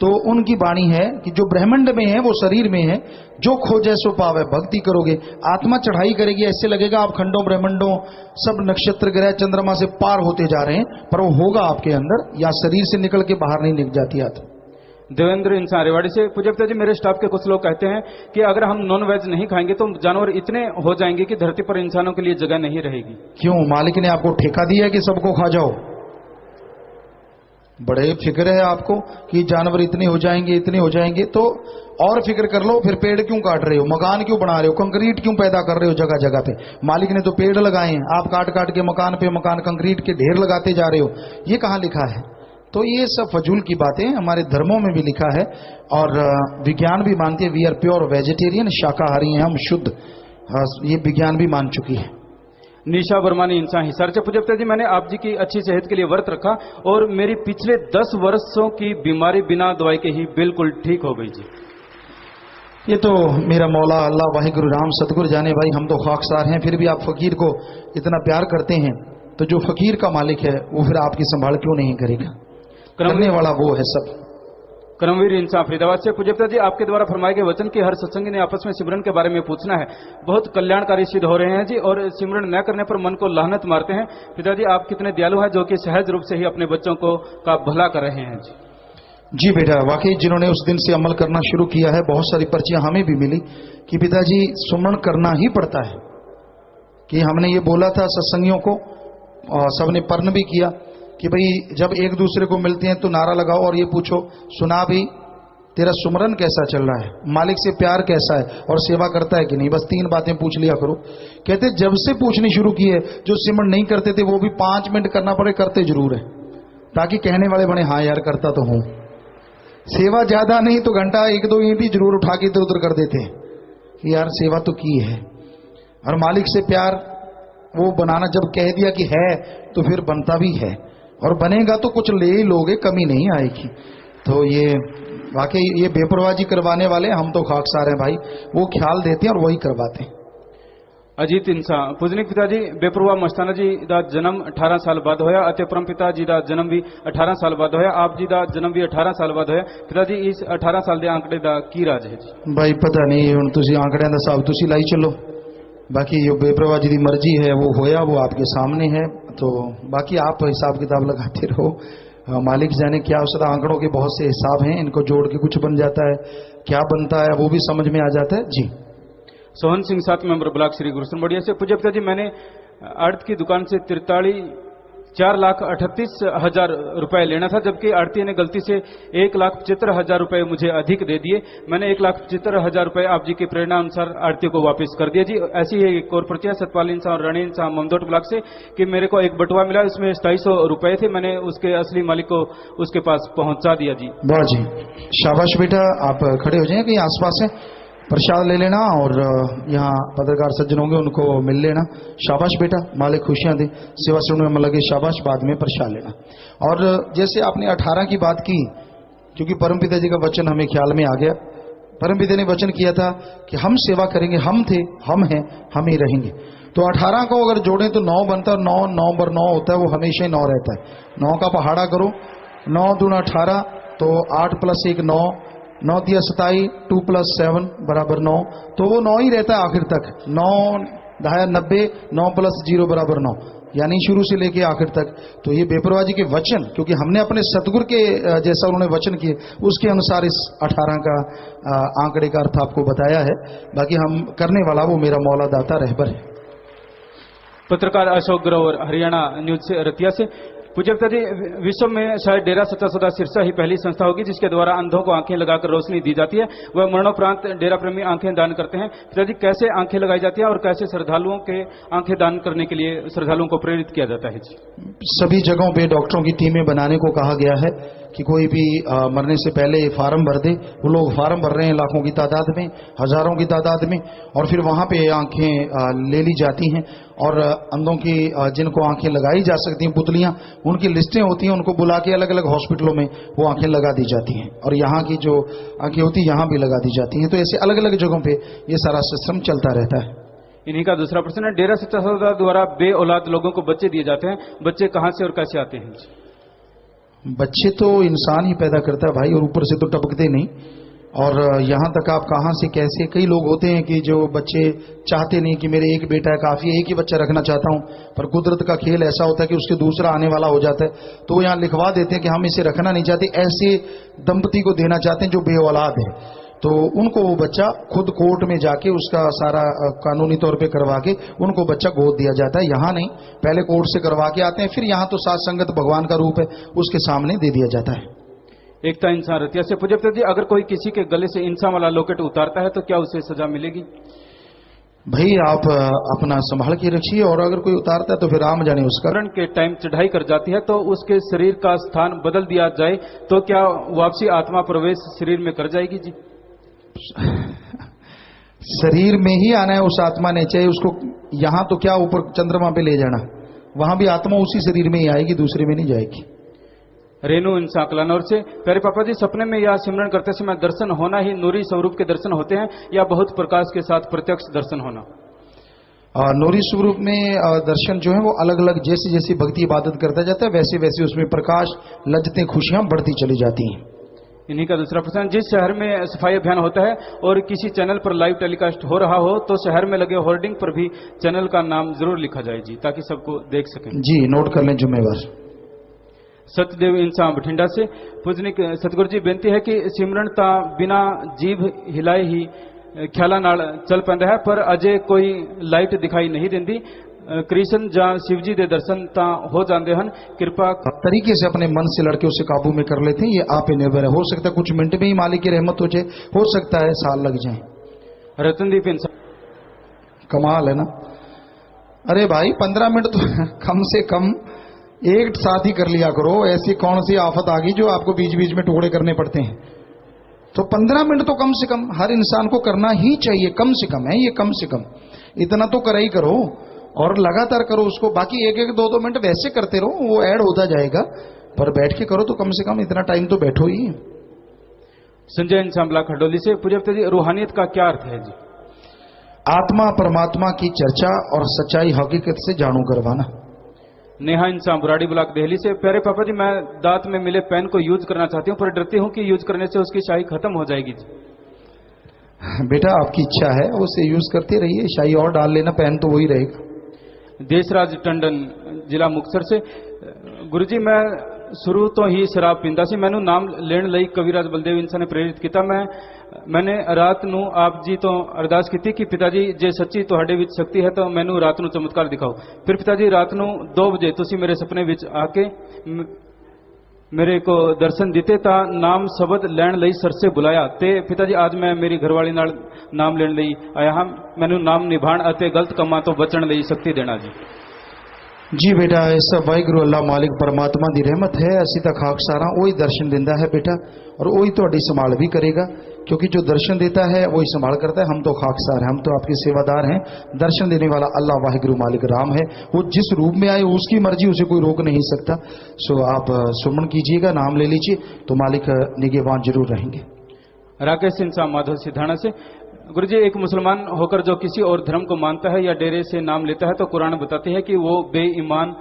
तो उनकी वाणी है कि जो ब्रह्मांड में है वो शरीर में है, जो खोजे सो पावे, भक्ति करोगे। आत्मा चढ़ाई करेगी, ऐसे लगेगा आप खंडों ब्रह्मांडों सब नक्षत्र ग्रह चंद्रमा से पार होते जा रहे हैं, पर वो होगा आपके अंदर, या शरीर से निकल के बाहर नहीं निकल जाती आत्मा। देवेंद्र इंसान रेवाड़ी से, पूज्य पिताजी मेरे स्टाफ के कुछ लोग कहते हैं कि अगर हम नॉन वेज नहीं खाएंगे तो जानवर इतने हो जाएंगे कि धरती पर इंसानों के लिए जगह नहीं रहेगी। क्यों? मालिक ने आपको ठेका दिया कि सबको खा जाओ? बड़े फिक्र है आपको कि जानवर इतने हो जाएंगे, इतने हो जाएंगे, तो और फिक्र कर लो। फिर पेड़ क्यों काट रहे हो, मकान क्यों बना रहे हो, कंक्रीट क्यों पैदा कर रहे हो जगह जगह पे? मालिक ने तो पेड़ लगाए हैं, आप काट काट के मकान पे मकान कंक्रीट के ढेर लगाते जा रहे हो। ये कहाँ लिखा है? तो ये सब फजूल की बातें हमारे धर्मों में भी लिखा है, और विज्ञान भी मानती है। वी आर प्योर वेजिटेरियन, शाकाहारी हैं हम, शुद्ध, ये विज्ञान भी मान चुकी है। निशा वर्मानी इंसान हिसार से, पूज्य पिताजी मैंने आप जी की अच्छी सेहत के लिए व्रत रखा और मेरी पिछले 10 वर्षों की बीमारी बिना दवाई के ही बिल्कुल ठीक हो गई जी। ये तो मेरा मौला अल्लाह वाहिगुरु राम सतगुरु जाने भाई, हम तो खाकसार हैं, फिर भी आप फकीर को इतना प्यार करते हैं, तो जो फकीर का मालिक है वो फिर आपकी संभाल क्यों नहीं करेगा? करने वाला वो है सब। कर्मवीर इंसान फरीदाबाद से, पूज्य पिताजी आपके द्वारा फरमाए गए वचन की हर सत्संगी ने आपस में सिमरन के बारे में पूछना है, बहुत कल्याणकारी सिद्ध हो रहे हैं जी, और सिमरन न करने पर मन को लानत मारते हैं। पिताजी आप कितने दयालु हैं जो कि सहज रूप से ही अपने बच्चों को का भला कर रहे हैं जी। जी बेटा, वाकई जिन्होंने उस दिन से अमल करना शुरू किया है, बहुत सारी पर्चियां हमें भी मिली कि पिताजी सुमरण करना ही पड़ता है। कि हमने ये बोला था सत्संगियों को, और सबने पर्ण भी किया कि भाई जब एक दूसरे को मिलते हैं तो नारा लगाओ और ये पूछो, सुना भी तेरा सुमरन कैसा चल रहा है, मालिक से प्यार कैसा है, और सेवा करता है कि नहीं। बस 3 बातें पूछ लिया करो। कहते जब से पूछनी शुरू की है, जो सिमरन नहीं करते थे वो भी 5 मिनट करना पड़े, करते जरूर है, ताकि कहने वाले बने हाँ यार करता तो हूं। सेवा ज्यादा नहीं तो घंटा 1-2 ईंट जरूर उठा के इधर उधर कर देते हैं कि यार सेवा तो की है। और मालिक से प्यार वो बनाना, जब कह दिया कि है तो फिर बनता भी है, और बनेगा तो कुछ ले ही लोगे, कमी नहीं आएगी। तो ये वाकई ये बेपरवाही करवाने वाले हम तो खाकसार हैं भाई, वो ख्याल देते हैं और वही करवाते हैं। अजीत इंसान, पूजनिक पिताजी बेपरवाह मस्ताना जी दा जन्म 18 साल बाद होया, ਅਤੇ परम पिता जी दा जन्म भी 18 साल बाद होया, आप जी दा जन्म भी 18 साल बाद होया। पिताजी इस 18 साल के आंकड़े दा की राज है जी? भाई पता नहीं, हुण तुसी आंकड़ियां दा हिसाब तुसी लाई चलो, बाकी जो बेपरवाह जी की मर्जी है वो होया, वो आपके सामने है। तो बाकी आप हिसाब किताब लगाते रहो, मालिक जाने क्या उसका। आंकड़ों के बहुत से हिसाब हैं, इनको जोड़ के कुछ बन जाता है, क्या बनता है वो भी समझ में आ जाता है जी। सोहन सिंह 7 मेंबर ब्लॉक श्री गुरुसन बढ़िया से, पूज्य पिताजी मैंने आड़त की दुकान से 4,38,000 रुपए लेना था, जबकि आड़ती ने गलती से 1,75,000 रुपए मुझे अधिक दे दिए। मैंने 1,75,000 रुपए आप जी की प्रेरणा अनुसार आड़ती को वापस कर दिया जी। ऐसी ही एक और पर्चियां सतपाल इंसान और रणेन साहब ममदोट ब्लॉक से कि मेरे को एक बटुआ मिला, इसमें 250 रुपए थे, मैंने उसके असली मालिक को उसके पास पहुंचा दिया जी। वाह जी, शाबाश बेटा, आप खड़े हो जाए कहीं आसपास है, प्रसाद ले लेना, और यहाँ पत्रकार सज्जन होंगे उनको मिल लेना। शाबाश बेटा, मालिक खुशियां दे, सेवा सुनने में लगे, शाबाश, बाद में प्रसाद लेना। और जैसे आपने 18 की बात की, क्योंकि परमपिता जी का वचन हमें ख्याल में आ गया। परमपिता ने वचन किया था कि हम सेवा करेंगे, हम थे, हम हैं, हम ही रहेंगे। तो 18 को अगर जोड़ें तो 9 बनता है, 9 पर 9 होता है, वो हमेशा ही 9 रहता है। 9 का पहाड़ा करो, 9 दूना 18, तो 8 + 1 9, 9 × 27, 2 + 7 = 9, तो वो 9 ही रहता है आखिर तक। 9 10 90, 9 + 0 = 9, यानी शुरू से लेके आखिर तक। तो ये बेपरवाही के वचन, क्योंकि हमने अपने सतगुरु के जैसा उन्होंने वचन किए, उसके अनुसार इस 18 का आंकड़े का अर्थ आपको बताया है। बाकी हम करने वाला वो मेरा मौला दाता रहबर है। पत्रकार अशोक ग्रोवर हरियाणा न्यूज से रतिया से, पूज्य पिताजी विश्व में शायद डेरा सच्चा सौदा सिरसा ही पहली संस्था होगी जिसके द्वारा अंधों को आंखें लगाकर रोशनी दी जाती है। वह मरणोपरांत डेरा प्रेमी आंखें दान करते हैं। पिताजी कैसे आंखें लगाई जाती है और कैसे श्रद्धालुओं के आंखें दान करने के लिए श्रद्धालुओं को प्रेरित किया जाता है जी? सभी जगहों पे डॉक्टरों की टीमें बनाने को कहा गया है कि कोई भी मरने से पहले फार्म भर दे। वो लोग फार्म भर रहे हैं लाखों की तादाद में, हजारों की तादाद में, और फिर वहां पे आंखें ले ली जाती हैं। और अंधों की जिनको आंखें लगाई जा सकती हैं, पुतलियां, उनकी लिस्टें होती हैं, उनको बुला के अलग अलग हॉस्पिटलों में वो आंखें लगा दी जाती हैं। और यहाँ की जो आंखें होती हैं यहाँ भी लगा दी जाती हैं। तो ऐसे अलग अलग जगहों पे ये सारा सिस्टम चलता रहता है। इन्हीं का दूसरा प्रश्न है, डेरा सच्चा सौदा द्वारा बे औलाद लोगों को बच्चे दिए जाते हैं, बच्चे कहां से और कैसे आते हैं? बच्चे तो इंसान ही पैदा करता है भाई, और ऊपर से तो टपकते नहीं। और यहाँ तक आप कहाँ से कैसे, कई लोग होते हैं कि जो बच्चे चाहते नहीं कि मेरे एक बेटा है काफी है, एक ही बच्चा रखना चाहता हूँ, पर कुदरत का खेल ऐसा होता है कि उसके दूसरा आने वाला हो जाता है, तो वो यहाँ लिखवा देते हैं कि हम इसे रखना नहीं चाहते, ऐसे दंपति को देना चाहते हैं जो बेऔलाद है। तो उनको वो बच्चा खुद कोर्ट में जाके उसका सारा कानूनी तौर पे करवा के उनको बच्चा गोद दिया जाता है। यहाँ नहीं, पहले कोर्ट से करवा के आते हैं, फिर यहाँ तो सात संगत भगवान का रूप है, उसके सामने दे दिया जाता है। एकता इंसान रतिया से पूज्य पिताजी, अगर कोई किसी के गले से इंसान वाला लॉकेट उतारता है तो क्या उसे सजा मिलेगी? भाई आप अपना संभाल के रखिए, और अगर कोई उतारता है तो फिर राम जाने उसका। करण के टाइम चढ़ाई कर जाती है तो उसके शरीर का स्थान बदल दिया जाए तो क्या वापसी आत्मा प्रवेश शरीर में कर जाएगी जी? शरीर में ही आना है उस आत्मा ने, चाहे उसको यहां तो क्या ऊपर चंद्रमा पे ले जाना, वहां भी आत्मा उसी शरीर में ही आएगी, दूसरे में नहीं जाएगी। रेणु इंसान कलानौर से, प्यारे पापा जी, सपने में या सिमरन करते समय दर्शन होना ही नूरी स्वरूप के दर्शन होते हैं या बहुत प्रकाश के साथ प्रत्यक्ष दर्शन होना? नूरी स्वरूप में दर्शन जो है वो अलग अलग, जैसी जैसी भक्ति इबादत करता जाता है वैसे वैसे उसमें प्रकाश, लज्जतें, खुशियां बढ़ती चली जाती हैं। इन्हीं का दूसरा प्रश्न, जिस शहर में सफाई अभियान होता है और किसी चैनल पर लाइव टेलीकास्ट हो रहा हो तो शहर में लगे होर्डिंग पर भी चैनल का नाम जरूर लिखा जाए जी, ताकि सबको देख सकें। जी नोट कर लें जिम्मेवार। सत्यदेव इंसान बठिंडा से, पूजनिक सतगुरु जी, बेनती है कि सिमरन ता बिना जीभ हिलाए ही ख्याला नाल चल पैंदा है, पर अजे कोई लाइट दिखाई नहीं देंदी। कृष्ण जा शिव जी दे दर्शन ता हो जाते हैं, कृपा तरीके से अपने मन से लड़के उसे काबू में कर लेते हैं। ये आप पे निर्भर है, हो सकता है कुछ मिनट में ही मालिक की रहमत हो जाए, हो सकता है साल लग जाए। रतनदीप इंसान, कमाल है ना। अरे भाई 15 मिनट तो कम से कम एक साथ ही कर लिया करो, ऐसी कौन सी आफत आ गई जो आपको बीच बीच में टुकड़े करने पड़ते हैं। तो 15 मिनट तो कम से कम हर इंसान को करना ही चाहिए, कम से कम है ये, कम से कम इतना तो कर ही करो, और लगातार करो उसको। बाकी एक एक दो मिनट वैसे करते रहो, वो ऐड होता जाएगा, पर बैठ के करो तो कम से कम इतना टाइम तो बैठो ही। संजय इंसान ब्लॉक खडोली से, पूज्य जी, रूहानियत का क्या अर्थ है जी? आत्मा परमात्मा की चर्चा और सच्चाई हकीकत से जाणू करवाना। नेहा इंसान बुराड़ी ब्लॉक दिल्ली से, प्यारे पापा जी, मैं दांत में मिले पेन को यूज करना चाहती हूँ, पर डरती हूँ कि यूज करने से उसकी शाही खत्म हो जाएगी जी। बेटा आपकी इच्छा है, उसे यूज करते रहिए, शाही और डाल लेना, पेन तो वही रहेगा। देशराज टंडन जिला मुक्तसर से, गुरुजी, मैं शुरू तो ही शराब पींदा सी, मैनू नाम लेण लई कविराज बलदेव इंसान ने प्रेरित किया। मैंने रात नू आप जी तो अरदास की कि पिताजी जे सच्ची तुहाडे विच शक्ति है तो मैनू रात नू चमत्कार दिखाओ। फिर पिताजी रात नू 2 बजे तुसी मेरे सपने विच आके मेरे को दर्शन दिते ता नाम शब्द लैण लई सर से बुलाया ते पिताजी आज मैं मेरी घरवाली नाल नाम लेण लई आया हां, मैनू नाम निभाण अते गलत कमां तो बचण लई शक्ति देना जी। जी बेटा, ऐसा वाहिगुरु अल्लाह मालिक परमात्मा की रहमत है, असी तक खाकसारा वही दर्शन देता है बेटा, और वही थोड़ी संभाल भी करेगा, क्योंकि जो दर्शन देता है वही संभाल करता है। हम तो खाकसार हैं, हम तो आपके सेवादार हैं। दर्शन देने वाला अल्लाह वाहिगुरु मालिक राम है, वो जिस रूप में आए उसकी मर्जी, उसे कोई रोक नहीं सकता। सो आप सुमन कीजिएगा, नाम ले लीजिए, तो मालिक निगहबान जरूर रहेंगे। राकेश इंसान माधव सिद्धाना से, गुरुजी, एक मुसलमान होकर जो किसी और धर्म को मानता है या डेरे से नाम लेता है तो कुरान बताती है कि वो बेईमान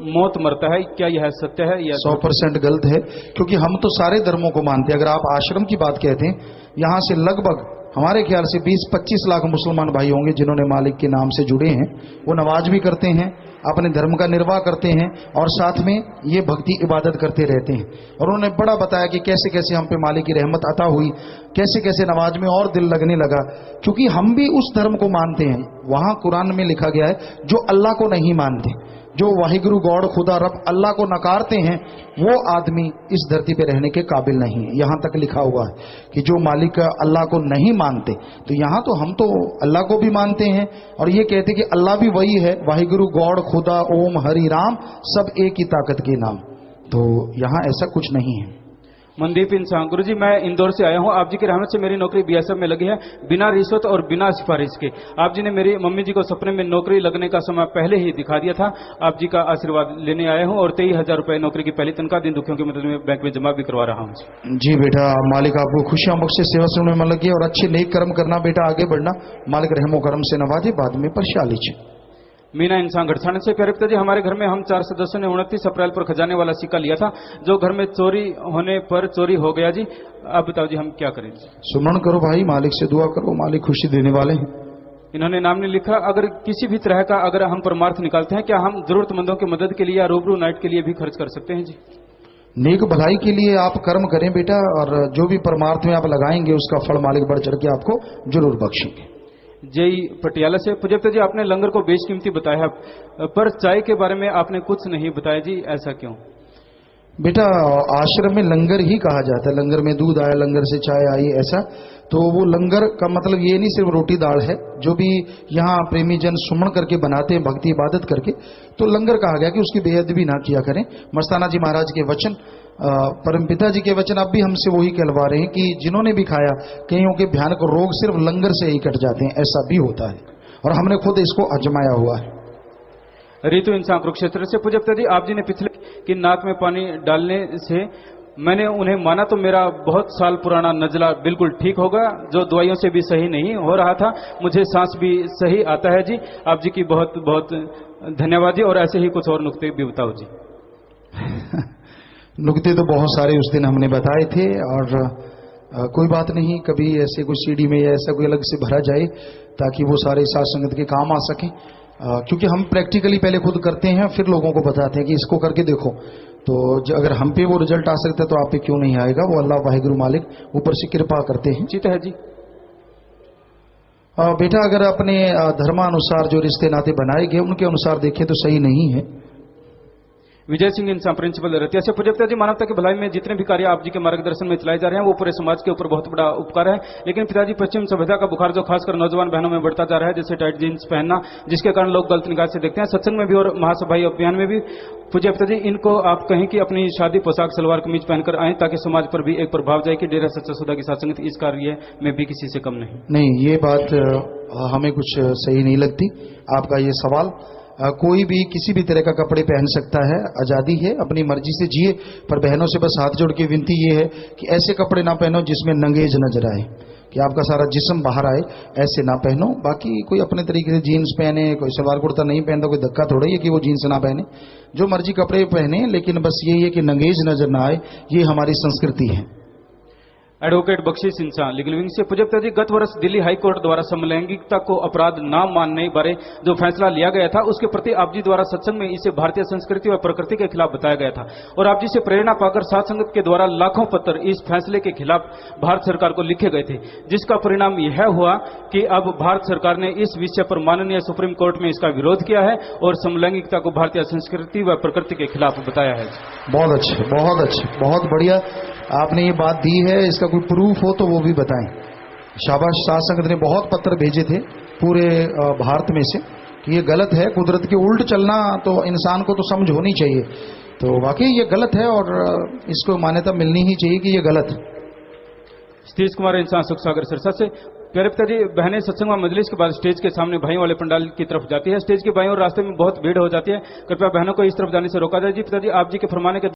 मौत मरता है, क्या यह सत्य है या 100% गलत है? क्योंकि हम तो सारे धर्मों को मानते हैं। अगर आप आश्रम की बात कहते हैं, यहाँ से लगभग हमारे ख्याल से 20-25 लाख मुसलमान भाई होंगे जिन्होंने मालिक के नाम से जुड़े हैं। वो नमाज भी करते हैं, अपने धर्म का निर्वाह करते हैं, और साथ में ये भक्ति इबादत करते रहते हैं। और उन्होंने बड़ा बताया कि कैसे कैसे हम पे मालिक की रहमत अता हुई, कैसे कैसे नमाज में और दिल लगने लगा, क्योंकि हम भी उस धर्म को मानते हैं। वहां कुरान में लिखा गया है जो अल्लाह को नहीं मानते, जो वाहिगुरु गॉड खुदा रब अल्लाह को नकारते हैं, वो आदमी इस धरती पे रहने के काबिल नहीं है। यहां तक लिखा हुआ है कि जो मालिक अल्लाह को नहीं मानते, तो यहां तो हम तो अल्लाह को भी मानते हैं और ये कहते हैं कि अल्लाह भी वही है, वाहिगुरु गॉड खुदा ओम हरि राम, सब एक ही ताकत के नाम। तो यहां ऐसा कुछ नहीं है। मनदीप इंसान, गुरुजी, मैं इंदौर से आया हूं, आप जी की रहमत से मेरी नौकरी बीएसएफ में लगी है, बिना रिश्वत और बिना सिफारिश के। आप जी ने मेरी मम्मी जी को सपने में नौकरी लगने का समय पहले ही दिखा दिया था। आप जी का आशीर्वाद लेने आया हूं और 23,000 रुपए नौकरी की पहली तनख्वाह दिन दुखियों की मदद में बैंक में जमा भी करवा रहा हूं। जी बेटा, मालिक आपको खुशियां बख्शे, सेवा सुनने में लगी, और अच्छे नेक कर्म करना बेटा, आगे बढ़ना, मालिक रहमो करम से नवाजे, बाद में परशा लीजिए। मीना इंसान घटसाने से प्यारे पिताजी, हमारे घर में हम 4 सदस्यों ने 29 अप्रैल पर खजाने वाला सिक्का लिया था, जो घर में चोरी होने पर चोरी हो गया जी। अब बताओ जी हम क्या करें जी। सुमरण करो भाई, मालिक से दुआ करो, मालिक खुशी देने वाले हैं। इन्होंने नाम नहीं लिखा। अगर किसी भी तरह का अगर हम परमार्थ निकालते हैं, क्या हम जरूरतमंदों की मदद के लिए या रूबरू नाइट के लिए भी खर्च कर सकते हैं जी? नेक भलाई के लिए आप कर्म करें बेटा, और जो भी परमार्थ में आप लगाएंगे उसका फल मालिक बढ़ चढ़ के आपको जरूर बख्शेंगे। जय पटियाला से पूज्यता जी, आपने लंगर को बेशकीमती बताया, पर चाय के बारे में आपने कुछ नहीं बताया जी, ऐसा क्यों? बेटा आश्रम में लंगर ही कहा जाता है, लंगर में दूध आया, लंगर से चाय आई, ऐसा। तो वो लंगर का मतलब ये नहीं सिर्फ रोटी दाल है, जो भी यहाँ प्रेमी जन सुमन करके बनाते हैं भक्ति इबादत करके, तो लंगर कहा गया कि उसकी बेअदबी ना किया करें। मस्ताना जी महाराज के वचन, परमपिता जी के वचन अब भी हमसे वही कहलवा रहे हैं कि जिन्होंने भी खाया, कईयों के भयानक रोग सिर्फ लंगर से ही कट जाते हैं, ऐसा भी होता है, और हमने खुद इसको आजमाया हुआ है। ऋतु इंसान कुरुक्षेत्र से पूज्यता जी, आप जी ने पिछले कि नाक में पानी डालने से मैंने उन्हें माना तो मेरा बहुत साल पुराना नजला बिल्कुल ठीक होगा, जो दवाइयों से भी सही नहीं हो रहा था, मुझे सांस भी सही आता है जी। आप जी की बहुत बहुत धन्यवाद जी, और ऐसे ही कुछ और नुक्ते भी बताओ जी। नुक्ते तो बहुत सारे उस दिन हमने बताए थे, और कोई बात नहीं, कभी ऐसे कोई सीडी में या ऐसा कोई अलग से भरा जाए ताकि वो सारे साथ संगत के काम आ सकें, क्योंकि हम प्रैक्टिकली पहले खुद करते हैं, फिर लोगों को बताते हैं कि इसको करके देखो। तो अगर हम पे वो रिजल्ट आ सकता है तो आप पे क्यों नहीं आएगा? वो अल्लाह वाहिगुरु मालिक ऊपर से कृपा करते हैं। चित है जी। बेटा अगर अपने धर्मानुसार जो रिश्ते नाते बनाए गए उनके अनुसार देखें तो सही नहीं है। विजय सिंह इंसान प्रिंसिपल रतिया से पूज्यता जी, मानवता की भलाई में जितने भी कार्य आप जी के मार्गदर्शन में चलाए जा रहे हैं वो पूरे समाज के ऊपर बहुत बड़ा उपकार है, लेकिन पिताजी पश्चिम सभ्यता का बुखार जो खासकर नौजवान बहनों में बढ़ता जा रहा है, जैसे टाइट जीन्स पहनना, जिसके कारण लोग गलत निगाह से देखते हैं, सत्संग में भी और महासभाई अभियान में भी। पूज्य पिताजी, इनको आप कहें कि अपनी शादी पोशाक सलवार कमीज पहनकर आए, ताकि समाज पर भी एक प्रभाव जाए कि डेरा सच्चा सौदा की सत्संगत इस कार्य में भी किसी से कम नहीं। ये बात हमें कुछ सही नहीं लगती आपका ये सवाल। कोई भी किसी भी तरह का कपड़े पहन सकता है, आज़ादी है, अपनी मर्जी से जिए, पर बहनों से बस हाथ जोड़ के विनती ये है कि ऐसे कपड़े ना पहनो जिसमें नंगेज नजर आए, कि आपका सारा जिस्म बाहर आए, ऐसे ना पहनो। बाकी कोई अपने तरीके से जीन्स पहने, कोई सलवार कुर्ता नहीं पहनता, कोई धक्का थोड़ा ही है कि वो जीन्स ना पहने, जो मर्जी कपड़े पहने, लेकिन बस यही है कि नंगेज नजर ना आए, ये हमारी संस्कृति है। एडवोकेट बख्शीश इंसान लीगल विंग से पूज्यता जी, गत वर्ष दिल्ली हाईकोर्ट द्वारा समलैंगिकता को अपराध न मानने बारे जो फैसला लिया गया था, उसके प्रति आप जी द्वारा सत्संग में इसे भारतीय संस्कृति और प्रकृति के खिलाफ बताया गया था, और आप जी से प्रेरणा पाकर साथ संगत के द्वारा लाखों पत्र इस फैसले के खिलाफ भारत सरकार को लिखे गए थे, जिसका परिणाम यह हुआ कि अब भारत सरकार ने इस विषय पर माननीय सुप्रीम कोर्ट में इसका विरोध किया है और समलैंगिकता को भारतीय संस्कृति व प्रकृति के खिलाफ बताया है। बहुत अच्छे, बहुत अच्छे, बहुत बढ़िया आपने ये बात दी है। इसका कोई प्रूफ हो तो वो भी बताएं। शाबाश। साथ संगत ने बहुत पत्र भेजे थे पूरे भारत में से कि ये गलत है, कुदरत के उल्ट चलना तो इंसान को तो समझ होनी चाहिए, तो वाकई ये गलत है और इसको मान्यता मिलनी ही चाहिए कि ये गलत है। सतीश कुमार इंसान सुख सागर सिरसा से प्यारे पिताजी, बहनें सत्संग व मजलिस के बाद स्टेज के सामने भाइयों वाले पंडाल की तरफ जाती है, स्टेज के बाईं ओर रास्ते में बहुत भीड़ हो जाती है, कृपया बहनों को इस तरफ जाने से रोका जाए जी। पिताजी, आप जी के फरमाने के